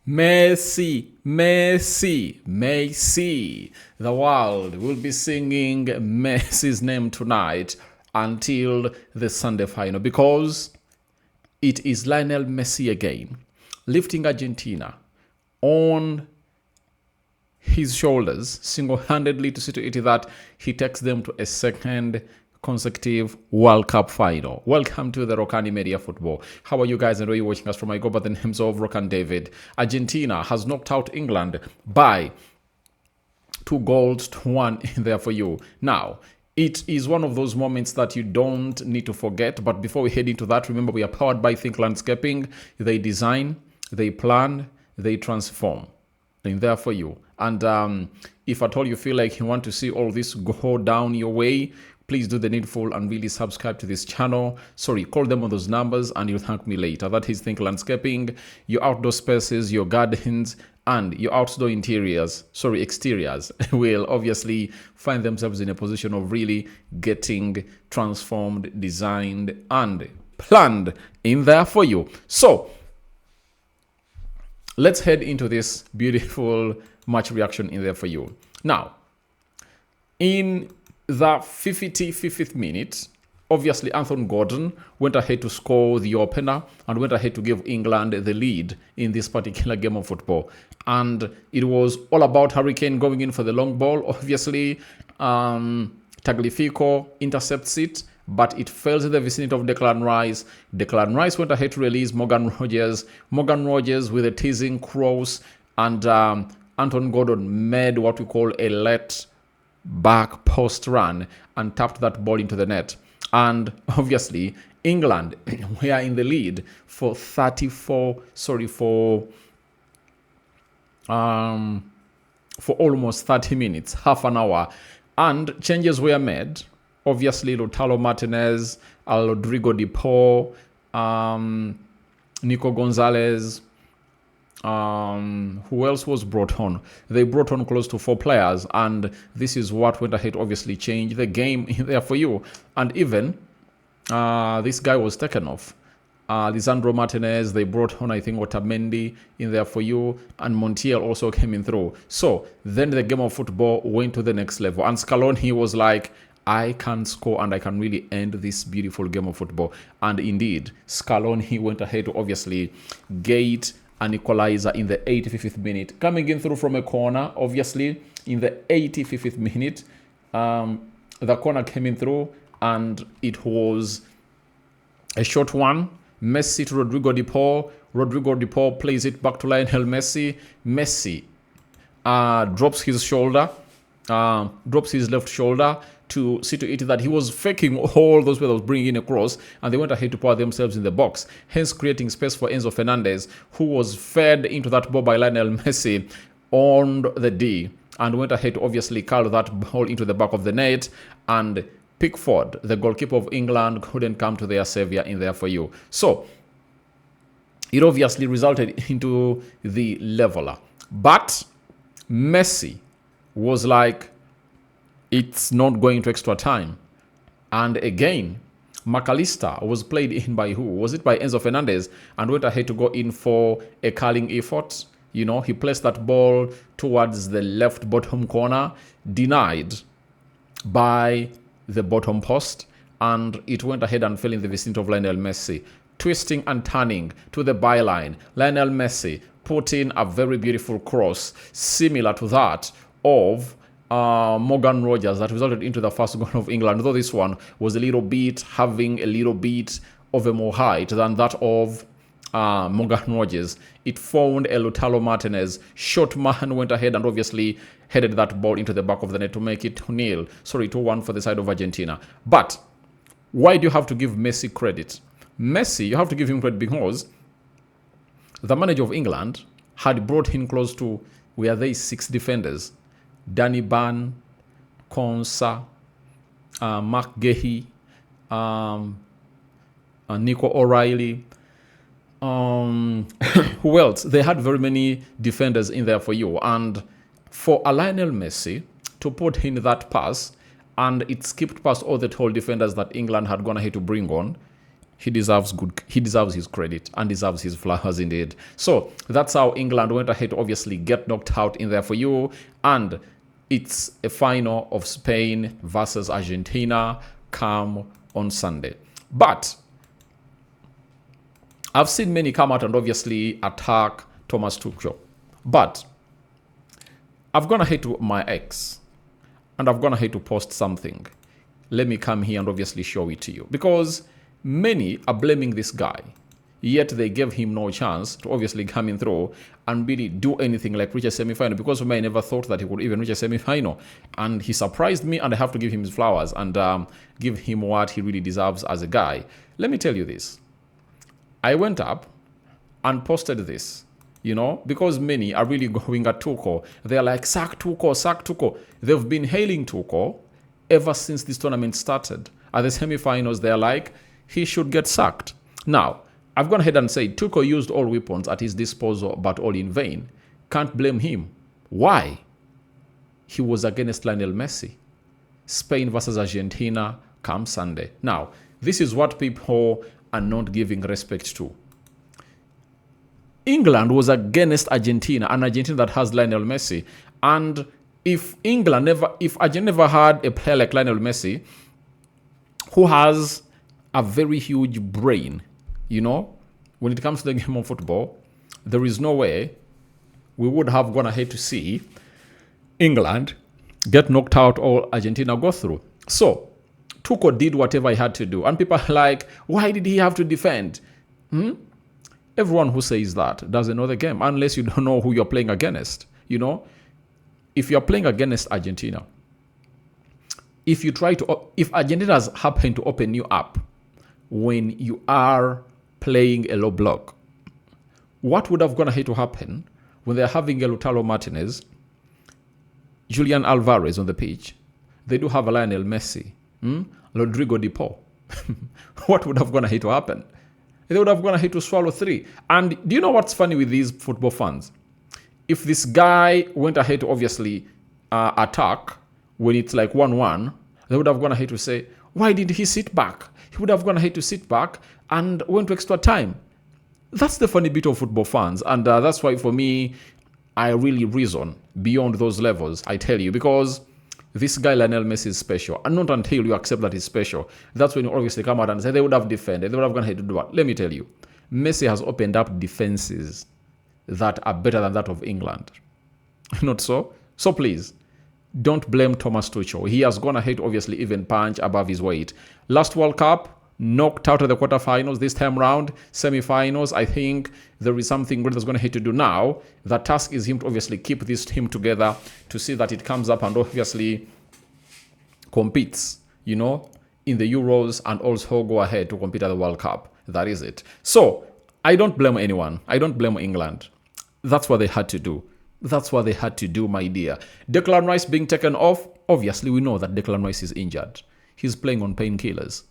Messi, Messi, Messi. The world will be singing Messi's name tonight until the Sunday final because it is Lionel Messi again, lifting Argentina on his shoulders single-handedly to see to it that he takes them to a second consecutive World Cup final. Welcome to the Rokani Media Football. How are you guys and where are you watching us from? I go by the names of Rokani David. Argentina has knocked out England by 2-1 in there for you. Now, it is one of those moments that you don't need to forget. But before we head into that, remember we are powered by Think Landscaping. They design, they plan, they transform. In there for you. And if at all you feel like you want to see all this go down your way, please do the needful and really subscribe to this channel. Sorry, call them on those numbers and you'll thank me later. That is Think Landscaping, your outdoor spaces, your gardens, and your outdoor exteriors will obviously find themselves in a position of really getting transformed, designed, and planned in there for you. So, let's head into this beautiful match reaction in there for you. Now, in the 55th minute, obviously Anthony Gordon went ahead to score the opener and went ahead to give England the lead in this particular game of football. And it was all about Harry Kane going in for the long ball. Obviously, Tagliafico intercepts it, but it fails in the vicinity of Declan Rice. Declan Rice went ahead to release Morgan Rogers. Morgan Rogers with a teasing cross, and Anton Gordon made what we call a let back post run and tapped that ball into the net. And obviously, England were in the lead for almost 30 minutes, half an hour, and changes were made. Obviously, Lautaro Martinez, Rodrigo De Paul, Nico Gonzalez. Who else was brought on? They brought on close to 4 players, and this is what went ahead, obviously, change the game in there for you. And even this guy was taken off. Lisandro Martinez, they brought on, I think, Otamendi in there for you, and Montiel also came in through. So then the game of football went to the next level, and Scaloni was like, I can score and I can really end this beautiful game of football. And indeed, Scaloni went ahead to obviously gate an equalizer in the 85th minute, coming in through from a corner. Obviously, in the 85th minute, the corner came in through, and it was a short one. Messi to Rodrigo De Paul. Rodrigo De Paul plays it back to Lionel Messi. Messi drops his shoulder, drops his left shoulder to see to it that he was faking all those players bringing across, and they went ahead to power themselves in the box, hence creating space for Enzo Fernandez, who was fed into that ball by Lionel Messi on the D, and went ahead to obviously curl that ball into the back of the net, and Pickford, the goalkeeper of England, couldn't come to their savior in there for you. So it obviously resulted into the leveler, but Messi was like, it's not going to extra time. And again, McAllister was played in by who? Was it by Enzo Fernandez? And went ahead to go in for a curling effort. You know, he placed that ball towards the left bottom corner, denied by the bottom post, and it went ahead and fell in the vicinity of Lionel Messi. Twisting and turning to the byline, Lionel Messi put in a very beautiful cross, similar to that of Morgan Rogers, that resulted into the first goal of England, though this one was having a little bit of a more height than that of Morgan Rogers. It found a Lautaro Martinez. Short man went ahead and obviously headed that ball into the back of the net to make it 2-1 for the side of Argentina. But why do you have to give Messi credit? Messi, you have to give him credit because the manager of England had brought in close to, 6 defenders. Danny Ban, Konsa, Mark Gehi, Nico O'Reilly. Who else? They had very many defenders in there for you. And for Lionel Messi to put in that pass, and it skipped past all the tall defenders that England had gone ahead to bring on, He deserves his credit and deserves his flowers indeed. So that's how England went ahead to obviously get knocked out in there for you. And it's a final of Spain versus Argentina come on Sunday. But I've seen many come out and obviously attack Thomas Tuchel. But I've gone ahead to my ex and I've gone ahead to post something. Let me come here and obviously show it to you. Because many are blaming this guy, yet they gave him no chance to obviously come in through and really do anything like reach a semi-final, because I never thought that he could even reach a semi-final. And he surprised me, and I have to give him his flowers and give him what he really deserves as a guy. Let me tell you this. I went up and posted this, because many are really going at Tuchel. They're like, sack Tuchel, sack Tuchel. They've been hailing Tuchel ever since this tournament started. At the semi-finals, they're like, he should get sacked. Now, I've gone ahead and said Tuchel used all weapons at his disposal, but all in vain. Can't blame him. Why? He was against Lionel Messi. Spain versus Argentina come Sunday. Now, this is what people are not giving respect to. England was against Argentina, an Argentina that has Lionel Messi. And if Argentina never had a player like Lionel Messi, who has a very huge brain, when it comes to the game of football, there is no way we would have gone ahead to see England get knocked out or Argentina go through. So, Tuchel did whatever he had to do. And people are like, why did he have to defend? Everyone who says that doesn't know the game, unless you don't know who you're playing against. If you're playing against Argentina, if Argentina has happened to open you up when you are playing a low block, what would have gone ahead to happen when they're having a Lautaro Martinez, Julian Alvarez on the pitch? They do have a Lionel Messi, Rodrigo de Paul. What would have gone ahead to happen? They would have gone ahead to swallow 3. And do you know what's funny with these football fans? If this guy went ahead to obviously attack when it's like 1-1, they would have gone ahead to say, why did he sit back? He would have gone ahead to sit back and went to extra time. That's the funny bit of football fans. And that's why for me, I really reason beyond those levels, I tell you, because this guy Lionel Messi is special. And not until you accept that he's special. That's when you obviously come out and say they would have defended. They would have gone ahead to do what? Let me tell you. Messi has opened up defenses that are better than that of England. Not so? So please, don't blame Thomas Tuchel. He has gone ahead, obviously, even punch above his weight. Last World Cup, knocked out of the quarterfinals. This time round, semi-finals. I think there is something Britain's going to have to do now. The task is him to obviously keep this team together to see that it comes up and obviously competes, in the Euros, and also go ahead to compete at the World Cup. That is it. So, I don't blame anyone. I don't blame England. That's what they had to do. That's what they had to do, my dear. Declan Rice being taken off. Obviously, we know that Declan Rice is injured. He's playing on painkillers,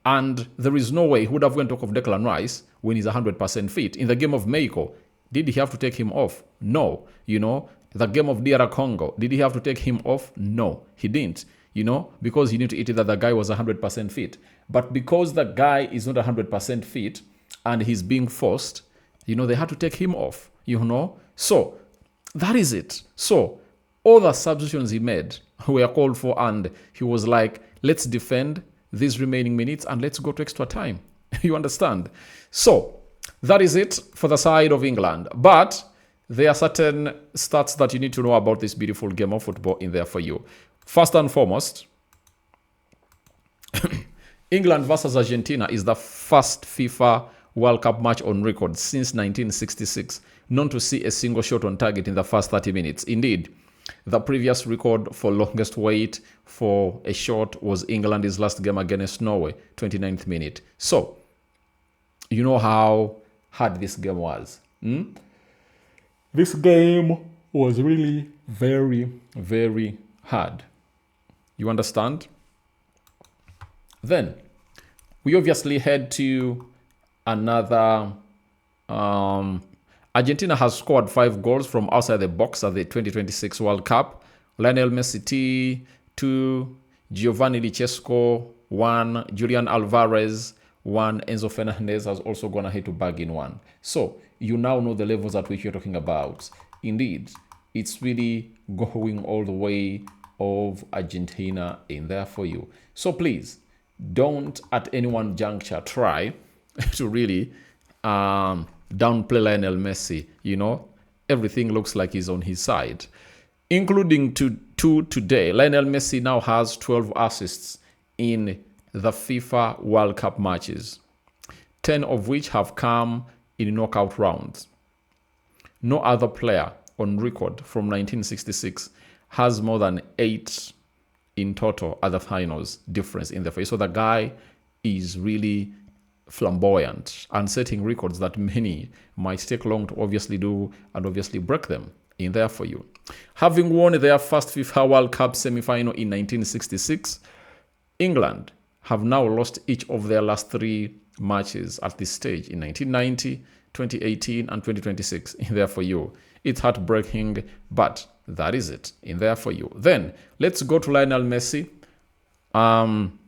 and there is no way he would have went off of Declan Rice when he's 100% fit. In the game of Mexico, did he have to take him off? No. The game of DR Congo, did he have to take him off? No, he didn't. Because he knew to it that the guy was 100% fit. But because the guy is not 100% fit and he's being forced, they had to take him off, So, that is it. So, all the substitutions he made were called for, and he was like, let's defend these remaining minutes and let's go to extra time. You understand? So, that is it for the side of England. But there are certain stats that you need to know about this beautiful game of football in there for you. First and foremost, England versus Argentina is the first FIFA World Cup match on record since 1966 known to see a single shot on target in the first 30 minutes. Indeed, the previous record for longest wait for a shot was England's last game against Norway, 29th minute. So, you know how hard this game was. This game was really very, very hard. You understand? Then, we obviously head to another... Argentina has scored 5 goals from outside the box at the 2026 World Cup. Lionel Messi 2, Giovanni Li 1, Julian Alvarez one. Enzo Fernandez has also gone ahead to bag in one. So you now know the levels at which you're talking about. Indeed, it's really going all the way of Argentina in there for you. So please, don't at any one juncture try to really downplay Lionel Messi. You know, everything looks like he's on his side, including today. Lionel Messi now has 12 assists in the FIFA World Cup matches, 10 of which have come in knockout rounds. No other player on record from 1966 has more than 8 in total at the finals difference in the face. So the guy is really flamboyant and setting records that many might take long to obviously do and obviously break them in there for you. Having won their first FIFA World Cup semi-final in 1966, England have now lost each of their last 3 matches at this stage in 1990, 2018, and 2026 in there for you. It's heartbreaking, but that is it in there for you. Then let's go to Lionel Messi. Man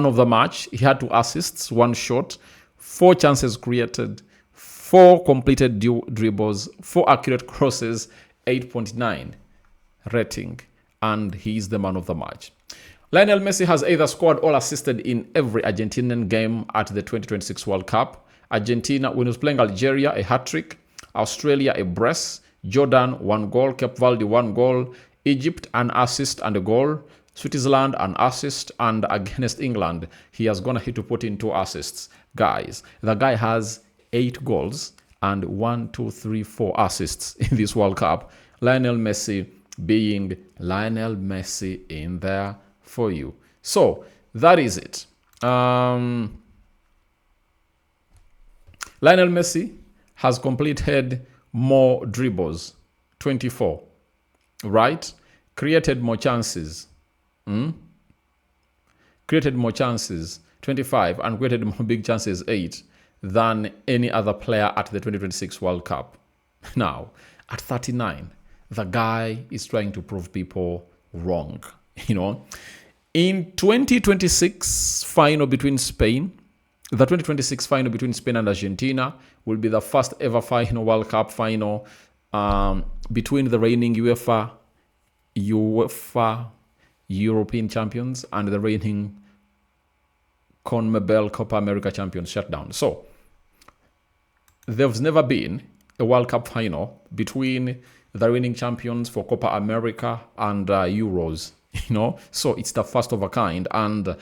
of the match. He had 2 assists, 1 shot, 4 chances created, 4 completed dribbles, 4 accurate crosses, 8.9 rating, and he's the man of the match. Lionel Messi has either scored or assisted in every Argentinian game at the 2026 World Cup. Argentina, when he was playing Algeria, a hat-trick. Australia, a brace. Jordan, 1 goal. Cape Verde, 1 goal. Egypt, an assist and a goal. Switzerland, an assist. And against England, he has gone ahead to put in 2 assists. Guys, the guy has 8 goals and 4 assists in this World Cup. Lionel Messi being Lionel Messi in there for you. So that is it. Lionel Messi has completed more dribbles, 24, right? Created more chances, created more chances, 25, and created more big chances, 8, than any other player at the 2026 World Cup. Now, at 39, the guy is trying to prove people wrong, you know. In 2026 final between Spain, the 2026 final between Spain and Argentina will be the first ever final World Cup final between the reigning UEFA European champions and the reigning CONMEBOL Copa America champions shut down. So there's never been a World Cup final between the reigning champions for Copa America and Euros, you know. So it's the first of a kind, and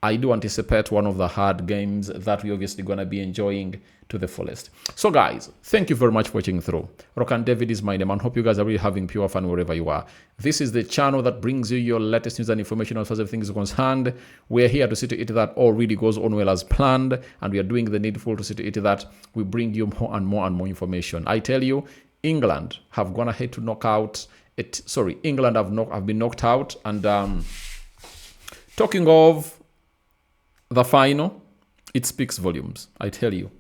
I do anticipate one of the hard games that we're obviously going to be enjoying to the fullest. So guys, thank you very much for watching through. Rokani David is my name, and hope you guys are really having pure fun wherever you are. This is the channel that brings you your latest news and information as far as everything is concerned. We're here to see to it that all really goes on well as planned, and we are doing the needful to see to it that we bring you more and more and more information. I tell you, England have gone ahead to knock out it. Sorry, England have been knocked out, and talking of the final, it speaks volumes, I tell you.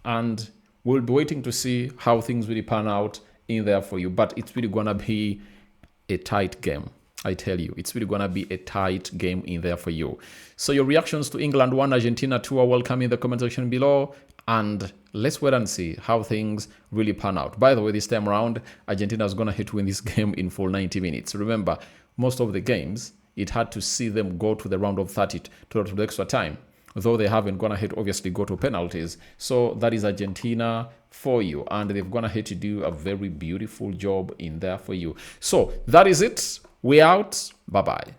And we'll be waiting to see how things really pan out in there for you. But it's really going to be a tight game, I tell you. It's really going to be a tight game in there for you. So your reactions to England 1, Argentina 2 are welcome in the comment section below. And let's wait and see how things really pan out. By the way, this time around, Argentina is going to hit win this game in full 90 minutes. Remember, most of the games, it had to see them go to the round of 30 to the extra time, though they haven't gone ahead obviously go to penalties. So that is Argentina for you, and they've gone ahead to do a very beautiful job in there for you. So that is it. We out. Bye bye.